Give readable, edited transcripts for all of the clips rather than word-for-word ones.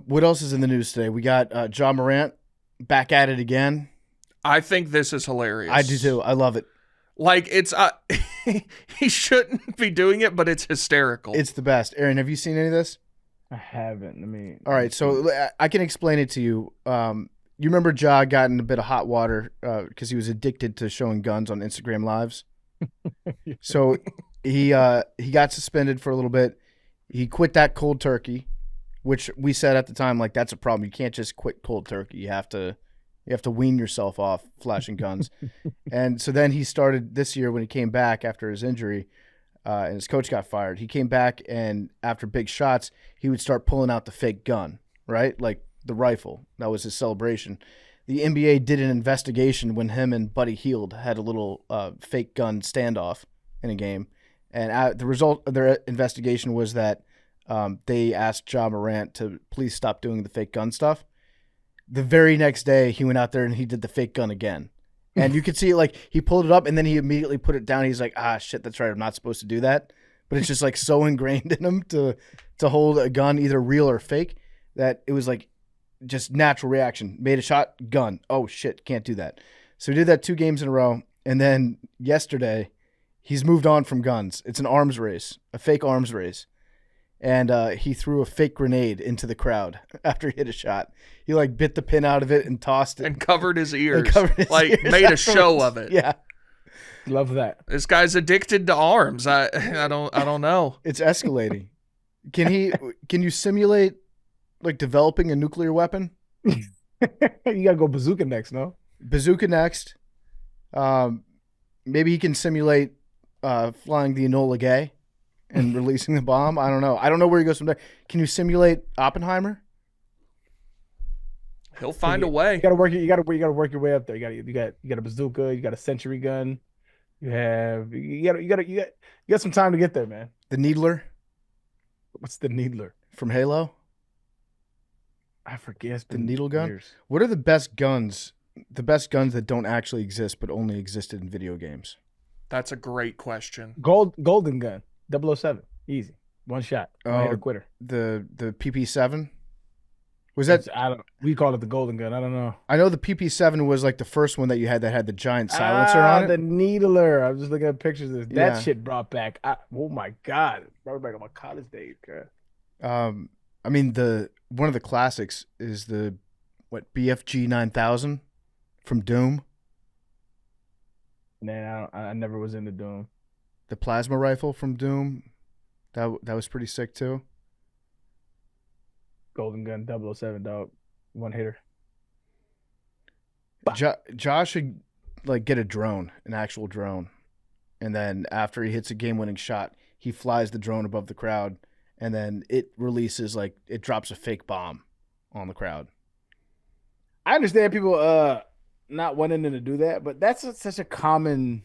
What else is in the news today? We got Ja Morant back at it again. I think this is hilarious. I do too. I love it. Like, it's he shouldn't be doing it, but it's hysterical. It's the best. Aaron, have you seen any of this? I haven't. All right, so I can explain it to you. You remember Ja got in a bit of hot water because he was addicted to showing guns on Instagram Lives. So he got suspended for a little bit. He quit that cold turkey, which we said at the time, like, that's a problem. You can't just quit cold turkey. You have to wean yourself off flashing guns. And so then he started this year when he came back after his injury and his coach got fired. He came back, and after big shots, he would start pulling out the fake gun, right? Like the rifle. That was his celebration. The NBA did an investigation when him and Buddy Hield had a little fake gun standoff in a game. And the result of their investigation was that they asked Ja Morant to please stop doing the fake gun stuff. The very next day, he went out there and he did the fake gun again. And you could see, like, he pulled it up and then he immediately put it down. He's like, shit, that's right. I'm not supposed to do that. But it's just, like, so ingrained in him to hold a gun, either real or fake, that it was, like, just natural reaction. Made a shot, gun. Oh, shit, can't do that. So he did that 2 games in a row. And then yesterday, he's moved on from guns. It's an arms race, a fake arms race. And he threw a fake grenade into the crowd after he hit a shot. He, like, bit the pin out of it and tossed it. And covered his ears. Ears made a show of it. Yeah. Love that. This guy's addicted to arms. I don't know. It's escalating. Can you simulate, like, developing a nuclear weapon? You gotta go bazooka next, no? Bazooka next. Maybe he can simulate flying the Enola Gay and releasing the bomb. I don't know. I don't know where he goes from there. Can you simulate Oppenheimer? He'll find a way. You gotta work your way up there. You got a bazooka. You got a century gun. You got some time to get there, man. The Needler What's the Needler from Halo? I forget. The needle gun. Years. What are the best guns? The best guns that don't actually exist but only existed in video games. That's a great question. Golden gun. 007. Easy. One shot. One hitter quitter. The PP7. Was that? We call it the golden gun. I don't know. I know the PP7 was like the first one that you had that had the giant silencer on it. The Needler. I was just looking at pictures of this. That shit brought back. Oh my god, it brought back on my college days, girl. I mean, one of the classics is the BFG 9000 from Doom. Man, I never was into Doom. The plasma rifle from Doom. That was pretty sick too. Golden gun 007, dog. One hitter. Josh should, like, get a drone, an actual drone. And then after he hits a game-winning shot, he flies the drone above the crowd, and then it releases, like, it drops a fake bomb on the crowd. I understand people not wanting to do that, but that's such a common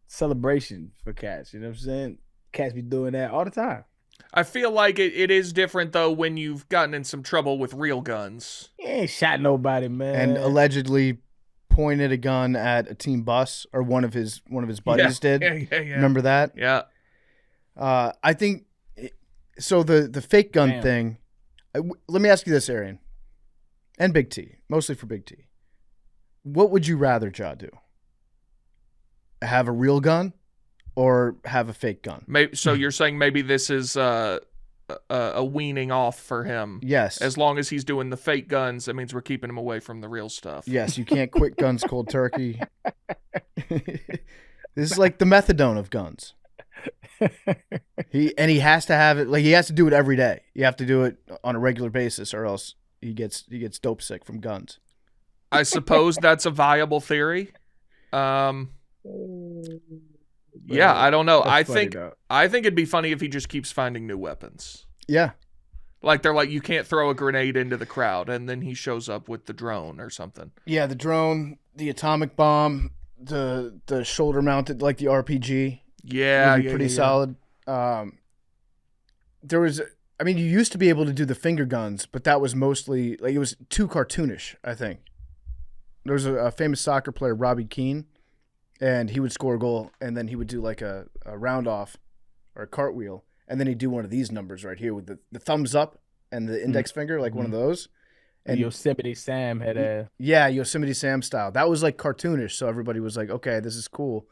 celebration for cats. You know what I'm saying? Cats be doing that all the time. I feel like it is different, though, when you've gotten in some trouble with real guns. He ain't shot nobody, man. And allegedly pointed a gun at a team bus, or one of his buddies did. Yeah. Remember that? Yeah. I think so. The fake gun thing. Let me ask you this, Arian, and Big T, mostly for Big T. What would you rather Ja do? Have a real gun or have a fake gun? So you're saying maybe this is a weaning off for him? Yes. As long as he's doing the fake guns, that means we're keeping him away from the real stuff. Yes, you can't quit guns cold turkey. This is like the methadone of guns. He has to have it, like, he has to do it every day. You have to do it on a regular basis, or else he gets dope sick from guns. I suppose that's a viable theory. Yeah, I don't know. I think it'd be funny if he just keeps finding new weapons. Yeah. Like, they're like, you can't throw a grenade into the crowd, and then he shows up with the drone or something. Yeah, the drone, the atomic bomb, the shoulder mounted, like the RPG. Yeah, pretty solid. There was, I mean, you used to be able to do the finger guns, but that was mostly, like, it was too cartoonish, I think. There was a famous soccer player, Robbie Keane, and he would score a goal, and then he would do like a round off or a cartwheel, and then he'd do one of these numbers right here with the thumbs up and the index finger, like one of those. And Yosemite Sam had a Yosemite Sam style. That was like cartoonish, so everybody was like, okay, this is cool.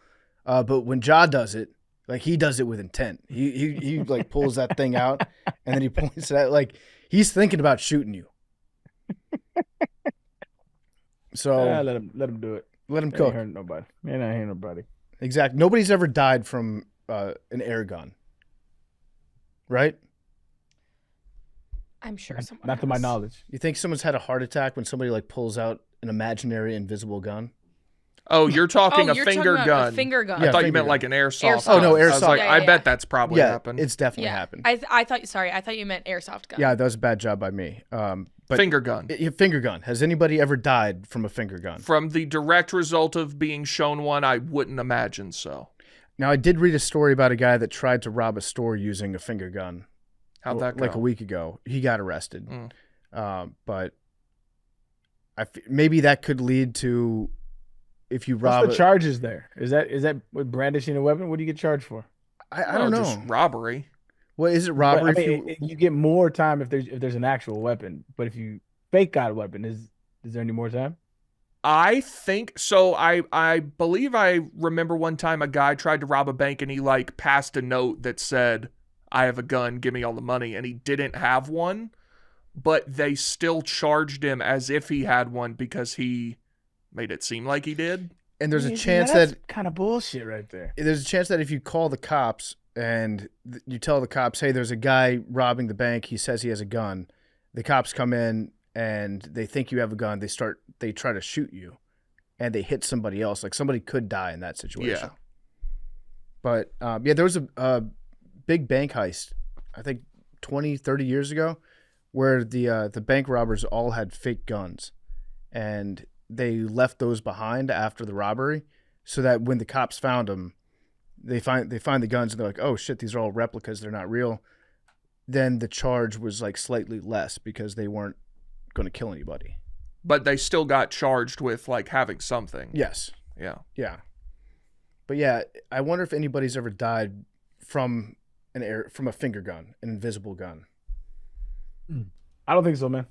But when Ja does it, like he does it with intent. He like pulls that thing out and then he points it at, like he's thinking about shooting you. So let him do it. Let him cook. Ain't hurt nobody. Man, I ain't nobody. Exactly. Nobody's ever died from an air gun, right? I'm sure someone. Not to my knowledge. You think someone's had a heart attack when somebody like pulls out an imaginary invisible gun? Oh, you're talking a finger gun. A finger gun. I thought you meant like an airsoft. Oh no, airsoft. I was like, I bet that's probably happened. It's definitely happened. I thought you meant airsoft gun. Yeah, that was a bad job by me. But finger gun. Finger gun. Has anybody ever died from a finger gun? From the direct result of being shown one, I wouldn't imagine so. Now, I did read a story about a guy that tried to rob a store using a finger gun. How'd that go? Like a week ago. He got arrested. But maybe that could lead to if you rob. What's the charges there? Is that with brandishing a weapon? What do you get charged for? I don't know. Just robbery. Well, is it robbery? But, I mean, you get more time if there's an actual weapon. But if you fake got a weapon, is there any more time? I think so. I believe I remember one time a guy tried to rob a bank and he like passed a note that said, "I have a gun, give me all the money," and he didn't have one, but they still charged him as if he had one because he made it seem like he did. And there's a chance that kind of bullshit right there. There's a chance that if you call the cops and you tell the cops, "Hey, there's a guy robbing the bank. He says he has a gun." The cops come in and they think you have a gun. They try to shoot you, and they hit somebody else. Like somebody could die in that situation. Yeah. But there was a big bank heist, I think 20, 30 years ago, where the bank robbers all had fake guns, and they left those behind after the robbery, so that when the cops found them, they find the guns and they're like, "Oh shit, these are all replicas. They're not real." Then the charge was like slightly less because they weren't going to kill anybody. But they still got charged with like having something. Yes. Yeah. Yeah. But yeah, I wonder if anybody's ever died from a finger gun, an invisible gun. I don't think so, man.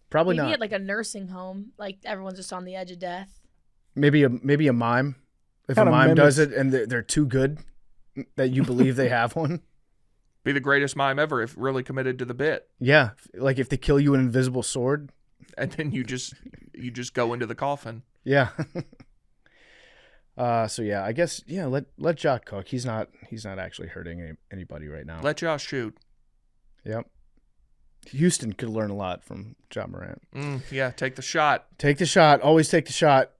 Probably maybe not. at like a nursing home, like everyone's just on the edge of death. Maybe a mime. If a mime does it and they're too good that you believe they have one. Be the greatest mime ever if really committed to the bit. Yeah, like if they kill you with an invisible sword, and then you just go into the coffin. Yeah. So yeah, I guess let Jock cook. He's not actually hurting anybody right now. Let Josh shoot. Yep. Houston could learn a lot from Ja Morant. Yeah, take the shot. Take the shot. Always take the shot.